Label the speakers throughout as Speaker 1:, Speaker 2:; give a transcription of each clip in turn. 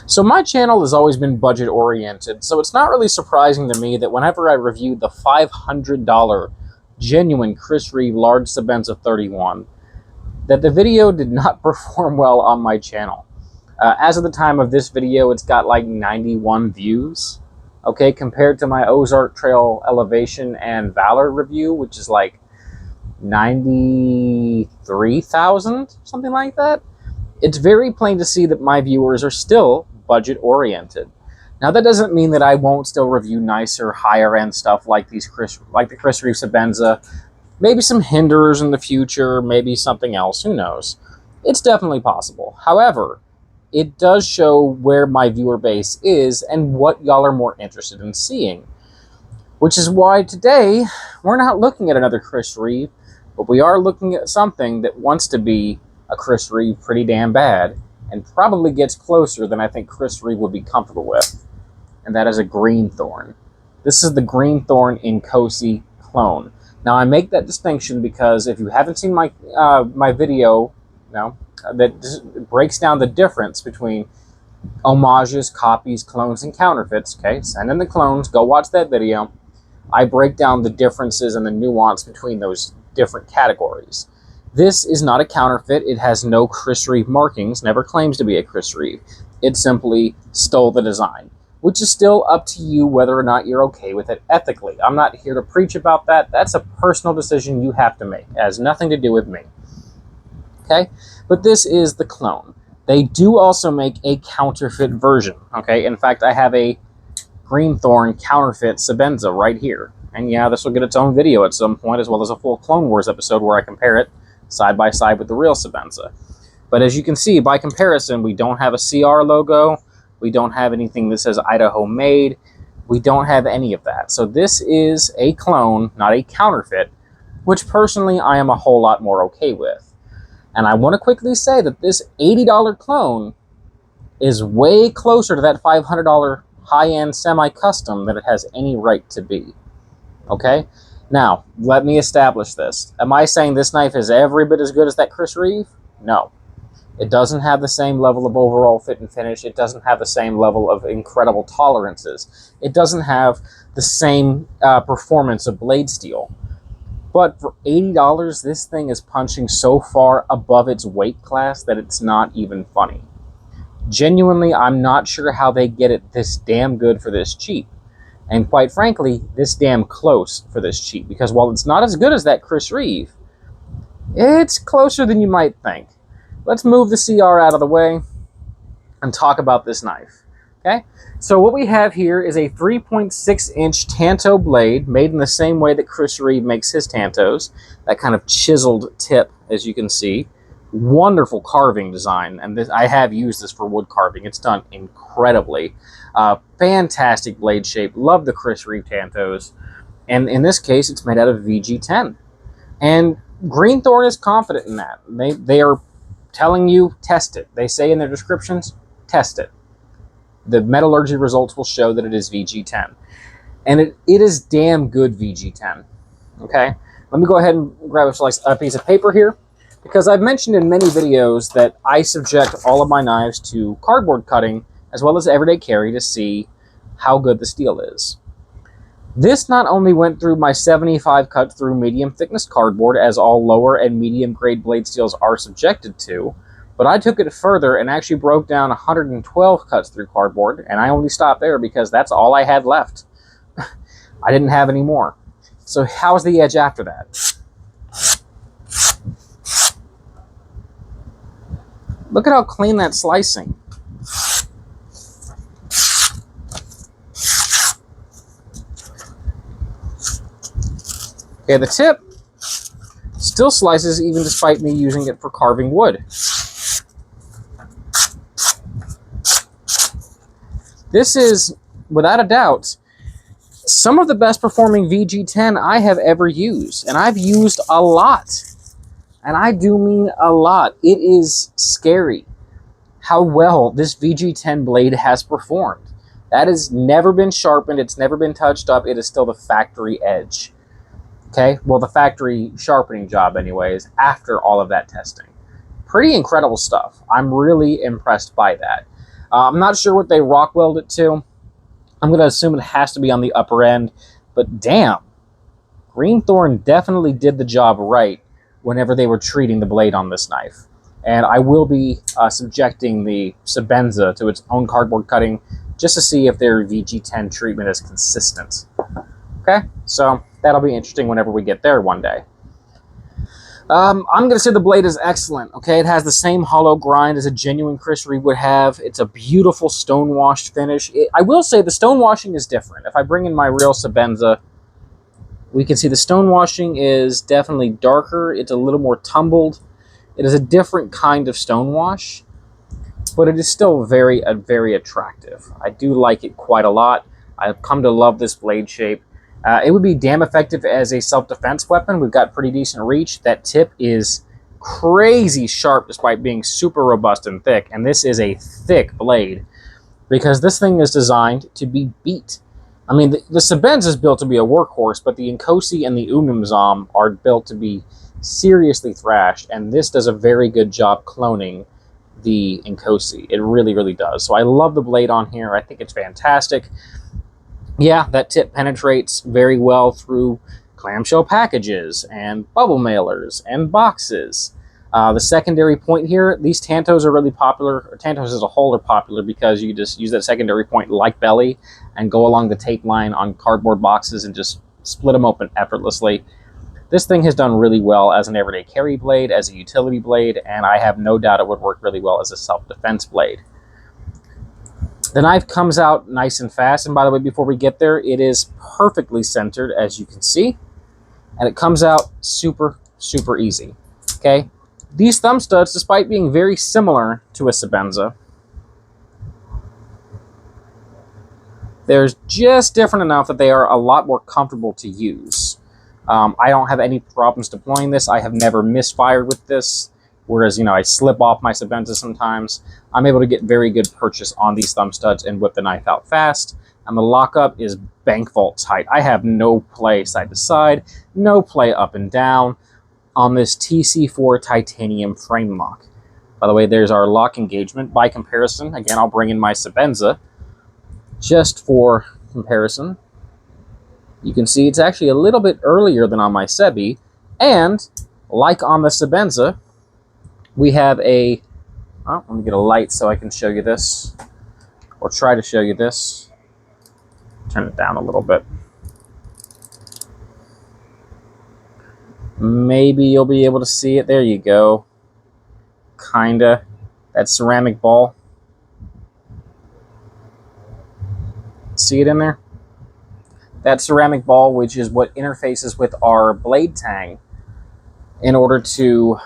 Speaker 1: So my channel has always been budget oriented, so it's not really surprising to me that whenever I reviewed the $500 genuine Chris Reeve large Sebenza 31, that the video did not perform well on my channel. As of the time of this video, it's got like 91 views, okay, compared to my Ozark Trail Elevation and Valor review, which is like 93,000, something like that. It's very plain to see that my viewers are still budget oriented. Now that doesn't mean that I won't still review nicer, higher end stuff like the Chris Reeve Sebenza, maybe some Hinders in the future, maybe something else, who knows. It's definitely possible. However, it does show where my viewer base is and what y'all are more interested in seeing. Which is why today, we're not looking at another Chris Reeve, but we are looking at something that wants to be a Chris Reeve pretty damn bad, and probably gets closer than I think Chris Reeve would be comfortable with, and that is a green Thorn. This is the green Thorn Inkosi clone. Now I make that distinction because if you haven't seen my my video, that breaks down the difference between homages, copies, clones, and counterfeits. Okay, send in the clones. Go watch that video. I break down the differences and the nuance between those different categories. This is not a counterfeit. It has no Chris Reeve markings, never claims to be a Chris Reeve. It simply stole the design, which is still up to you whether or not you're okay with it ethically. I'm not here to preach about that. That's a personal decision you have to make. It has nothing to do with me. Okay? But this is the clone. They do also make a counterfeit version. Okay? In fact, I have a green Thorn counterfeit Sebenza right here. And yeah, this will get its own video at some point, as well as a full Clone Wars episode where I compare it side by side with the real Sebenza. But as you can see, by comparison, we don't have a CR logo. We don't have anything that says Idaho made. We don't have any of that. So this is a clone, not a counterfeit, which personally I am a whole lot more okay with. And I want to quickly say that this $80 clone is way closer to that $500 high-end semi-custom than it has any right to be. Okay? Now, let me establish this. Am I saying this knife is every bit as good as that Chris Reeve? No. It doesn't have the same level of overall fit and finish. It doesn't have the same level of incredible tolerances. It doesn't have the same performance of blade steel. But for $80, this thing is punching so far above its weight class that it's not even funny. Genuinely, I'm not sure how they get it this damn good for this cheap. And quite frankly, this damn close for this cheap. Because while it's not as good as that Chris Reeve, it's closer than you might think. Let's move the CR out of the way and talk about this knife. Okay? So what we have here is a 3.6-inch Tanto blade made in the same way that Chris Reeve makes his Tantos. That kind of chiseled tip, as you can see. Wonderful carving design, and I have used this for wood carving. It's done incredibly. Fantastic blade shape. Love the Chris Reeve Tantos. And in this case, it's made out of VG10. And Green Thorn is confident in that. They are telling you, test it. They say in their descriptions, test it. The metallurgy results will show that it is VG10. And it is damn good VG10. Okay? Let me go ahead and grab a piece of paper here, because I've mentioned in many videos that I subject all of my knives to cardboard cutting as well as everyday carry to see how good the steel is. This not only went through my 75 cut through medium thickness cardboard, as all lower and medium grade blade steels are subjected to, but I took it further and actually broke down 112 cuts through cardboard, and I only stopped there because that's all I had left. I didn't have any more. So how's the edge after that? Look at how clean that slicing. Okay, the tip still slices even despite me using it for carving wood. This is, without a doubt, some of the best performing VG10 I have ever used, and I've used a lot. And I do mean a lot. It is scary how well this VG10 blade has performed. That has never been sharpened. It's never been touched up. It is still the factory edge. Okay? Well, the factory sharpening job anyways, after all of that testing. Pretty incredible stuff. I'm really impressed by that. I'm not sure what they rock weld it to. I'm going to assume it has to be on the upper end, but damn, Green Thorn definitely did the job right whenever they were treating the blade on this knife. And I will be subjecting the Sebenza to its own cardboard cutting just to see if their VG10 treatment is consistent. Okay, so that'll be interesting whenever we get there one day. I'm going to say the blade is excellent. Okay, it has the same hollow grind as a genuine Chris Reeve would have. It's a beautiful stone-washed finish. I will say the stone washing is different. If I bring in my real Sebenza, we can see the stone washing is definitely darker. It's a little more tumbled. It is a different kind of stone wash, but it is still very attractive. I do like it quite a lot. I've come to love this blade shape. It would be damn effective as a self-defense weapon. We've got pretty decent reach. That tip is crazy sharp despite being super robust and thick, and this is a thick blade because this thing is designed to be beat. I mean, the Sebenza is built to be a workhorse, but the Inkosi and the Unumzam are built to be seriously thrashed, and this does a very good job cloning the Inkosi. It really does. So I love the blade on here. I think it's fantastic. Yeah, that tip penetrates very well through clamshell packages and bubble mailers and boxes. The secondary point here, these Tantos are really popular, or Tantos as a whole are popular because you just use that secondary point like belly and go along the tape line on cardboard boxes and just split them open effortlessly. This thing has done really well as an everyday carry blade, as a utility blade, and I have no doubt it would work really well as a self-defense blade. The knife comes out nice and fast, and by the way, before we get there, it is perfectly centered, as you can see, and it comes out super easy, okay? These thumb studs, despite being very similar to a Sebenza, they're just different enough that they are a lot more comfortable to use. I don't have any problems deploying this. I have never misfired with this. Whereas, I slip off my Sebenza sometimes. I'm able to get very good purchase on these thumb studs and whip the knife out fast. And the lockup is bank vault tight. I have no play side to side, no play up and down on this TC4 titanium frame lock. By the way, there's our lock engagement. By comparison, again, I'll bring in my Sebenza just for comparison. You can see it's actually a little bit earlier than on my Sebi. And like on the Sebenza, we have a, let me get a light so I can show you this, or try to show you this. Turn it down a little bit. Maybe you'll be able to see it. There you go. Kinda. That ceramic ball. See it in there? That ceramic ball, which is what interfaces with our blade tang in order to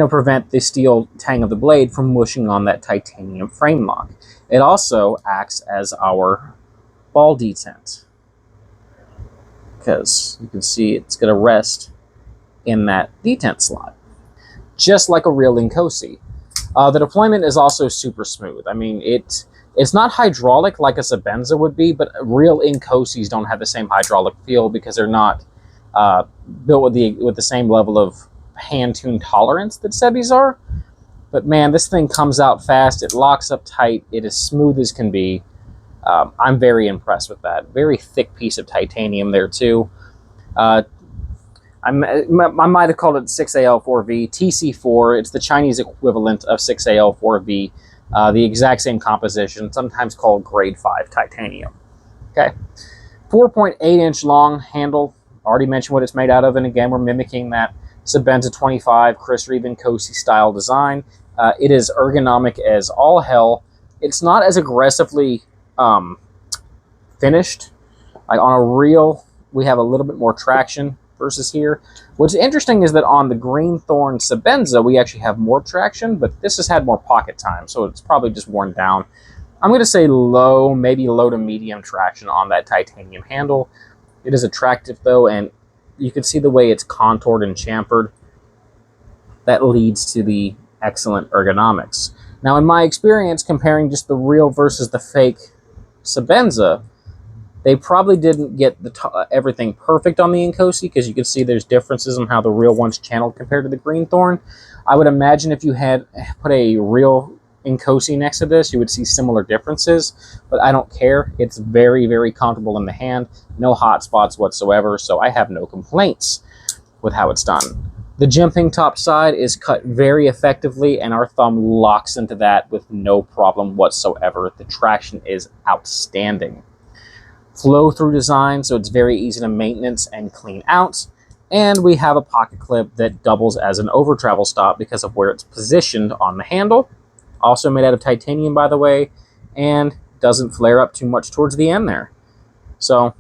Speaker 1: prevent the steel tang of the blade from mushing on that titanium frame lock. It also acts as our ball detent, because you can see it's going to rest in that detent slot, just like a real Inkosi. The deployment is also super smooth. I mean, it's not hydraulic like a Sebenza would be, but real Inkosis don't have the same hydraulic feel because they're not built with the same level of hand-tuned tolerance that Sebis are. But man, this thing comes out fast. It locks up tight. It is smooth as can be. I'm very impressed with that. Very thick piece of titanium there too. I might have called it 6AL4V. TC4, it's the Chinese equivalent of 6AL4V. The exact same composition, sometimes called grade 5 titanium. Okay, 4.8-inch long handle. Already mentioned what it's made out of, and again, we're mimicking that Sebenza 25 Chris Reeve Inkosi style design. It is ergonomic as all hell. It's not as aggressively finished. Like on a reel, we have a little bit more traction versus here. What's interesting is that on the Green Thorn Sebenza, we actually have more traction, but this has had more pocket time, so it's probably just worn down. I'm going to say low, maybe low to medium traction on that titanium handle. It is attractive though, and you can see the way it's contoured and chamfered. That leads to the excellent ergonomics. Now, in my experience, comparing just the real versus the fake Sebenza, they probably didn't get everything perfect on the Inkosi, because you can see there's differences in how the real one's channeled compared to the Green Thorn. I would imagine if you had put a real Inkosi next to this, you would see similar differences, but I don't care. It's very, very comfortable in the hand. No hot spots whatsoever, so I have no complaints with how it's done. The jimping top side is cut very effectively, and our thumb locks into that with no problem whatsoever. The traction is outstanding. Flow through design, so it's very easy to maintenance and clean out. And we have a pocket clip that doubles as an over travel stop because of where it's positioned on the handle. Also made out of titanium, by the way, and doesn't flare up too much towards the end there. So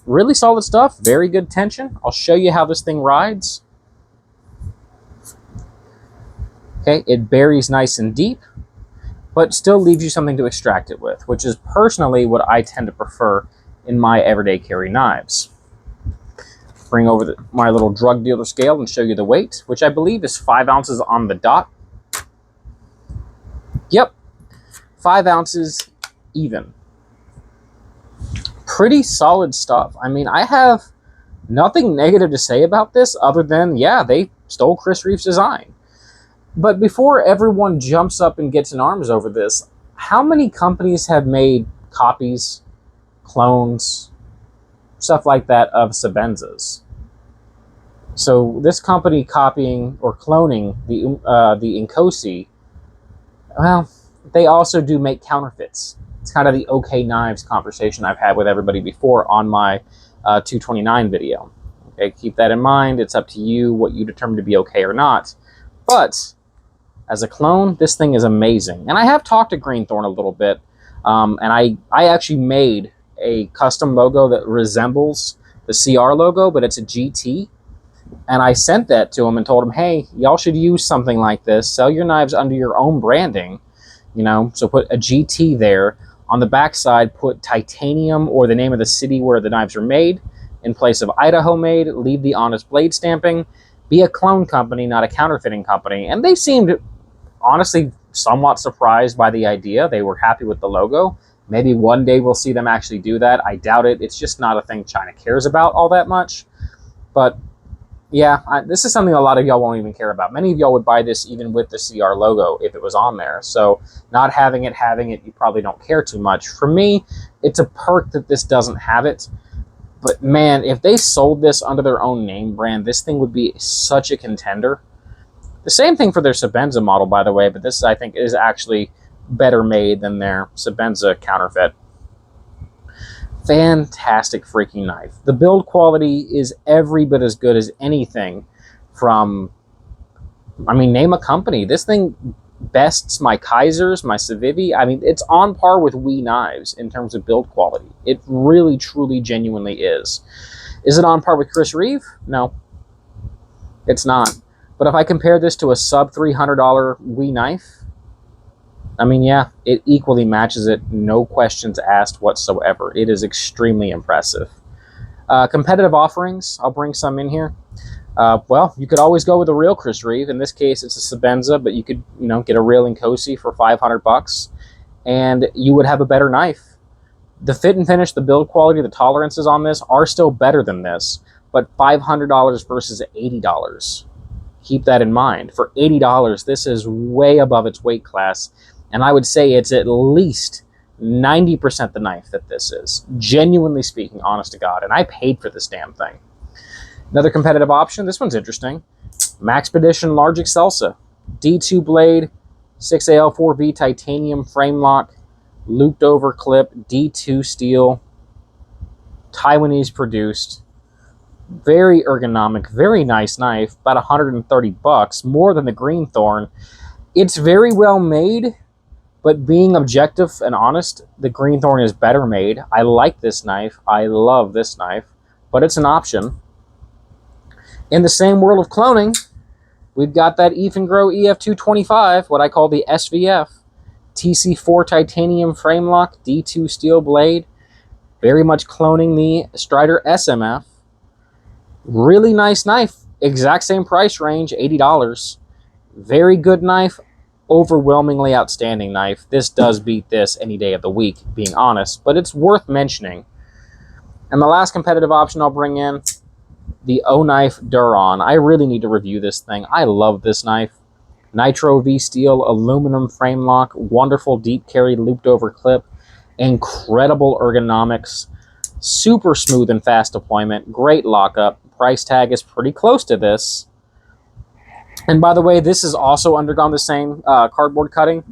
Speaker 1: really solid stuff, very good tension. I'll show you how this thing rides. Okay, it buries nice and deep, but still leaves you something to extract it with, which is personally what I tend to prefer in my everyday carry knives. Bring over my little drug dealer scale and show you the weight, which I believe is 5 ounces on the dot. Yep, 5 ounces even. Pretty solid stuff. I mean, I have nothing negative to say about this other than, yeah, they stole Chris Reeve's design. But before everyone jumps up and gets in arms over this, how many companies have made copies, clones, stuff like that of Sebenzas? So this company copying or cloning the Inkosi, well, they also do make counterfeits. It's kind of the okay knives conversation I've had with everybody before on my 229 video. Okay, keep that in mind. It's up to you what you determine to be okay or not. But as a clone, this thing is amazing. And I have talked to Green Thorn a little bit, and I actually made a custom logo that resembles the CR logo, but it's a GT. And I sent that to him and told him, hey, y'all should use something like this. Sell your knives under your own branding, you know, so put a GT there. On the backside, put titanium or the name of the city where the knives are made in place of Idaho made. Leave the honest blade stamping. Be a clone company, not a counterfeiting company. And they seemed, honestly, somewhat surprised by the idea. They were happy with the logo. Maybe one day we'll see them actually do that. I doubt it. It's just not a thing China cares about all that much. But yeah, this is something a lot of y'all won't even care about. Many of y'all would buy this even with the CR logo if it was on there. So not having it, you probably don't care too much. For me, it's a perk that this doesn't have it. But man, if they sold this under their own name brand, this thing would be such a contender. The same thing for their Sebenza model, by the way, but this, I think, is actually better made than their Sebenza counterfeit. Fantastic freaking knife. The build quality is every bit as good as anything from, I mean, name a company. This thing bests my Kaisers, my Civivi. I mean, it's on par with Wii knives in terms of build quality. It really, truly, genuinely is. Is it on par with Chris Reeve? No, it's not. But if I compare this to a sub $300 Wii knife, I mean, yeah, it equally matches it, no questions asked whatsoever. It is extremely impressive. Competitive offerings, I'll bring some in here. Well, you could always go with a real Chris Reeve. In this case, it's a Sebenza, but you could, you know, get a real Inkosi for $500, and you would have a better knife. The fit and finish, the build quality, the tolerances on this are still better than this, but $500 versus $80. Keep that in mind. For $80, this is way above its weight class. And I would say it's at least 90% the knife that this is. Genuinely speaking, honest to God. And I paid for this damn thing. Another competitive option, this one's interesting. Maxpedition Large Excelsa. D2 blade, 6AL4V titanium frame lock, looped over clip, D2 steel, Taiwanese produced. Very ergonomic, very nice knife. About $130, more than the Green Thorn. It's very well made. But being objective and honest, the Green Thorn is better made. I like this knife. I love this knife. But it's an option. In the same world of cloning, we've got that Grow EF225, what I call the SVF. TC4 titanium frame lock, D2 steel blade. Very much cloning the Strider SMF. Really nice knife. Exact same price range, $80. Very good knife. Overwhelmingly outstanding knife. This does beat this any day of the week, being honest, but it's worth mentioning. And the last competitive option I'll bring in, the O-Knife Duron. I really need to review this thing. I love this knife. Nitro V steel, aluminum frame lock, wonderful deep carry looped over clip, incredible ergonomics, super smooth and fast deployment, great lockup. Price tag is pretty close to this. And by the way, this has also undergone the same cardboard cutting.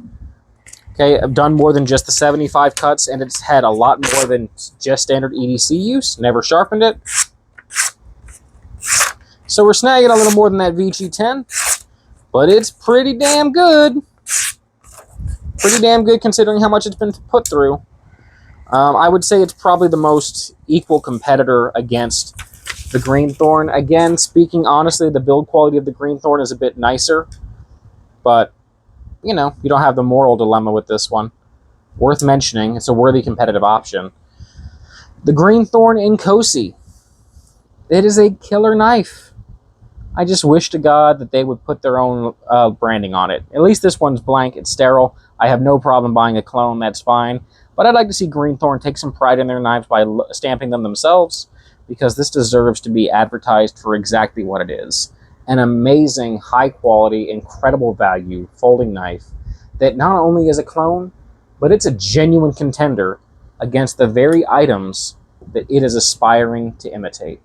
Speaker 1: Okay, I've done more than just the 75 cuts, and it's had a lot more than just standard EDC use. Never sharpened it. So we're snagging a little more than that VG10, but it's pretty damn good. Pretty damn good considering how much it's been put through. I would say it's probably the most equal competitor against the Green Thorn. Again, speaking honestly, the build quality of the Green Thorn is a bit nicer, but, you know, you don't have the moral dilemma with this one. Worth mentioning, it's a worthy competitive option. The Green Thorn Inkosi. It is a killer knife. I just wish to God that they would put their own branding on it. At least this one's blank, it's sterile. I have no problem buying a clone, that's fine. But I'd like to see Green Thorn take some pride in their knives by stamping them themselves, because this deserves to be advertised for exactly what it is. An amazing, high quality, incredible value folding knife that not only is a clone, but it's a genuine contender against the very items that it is aspiring to imitate.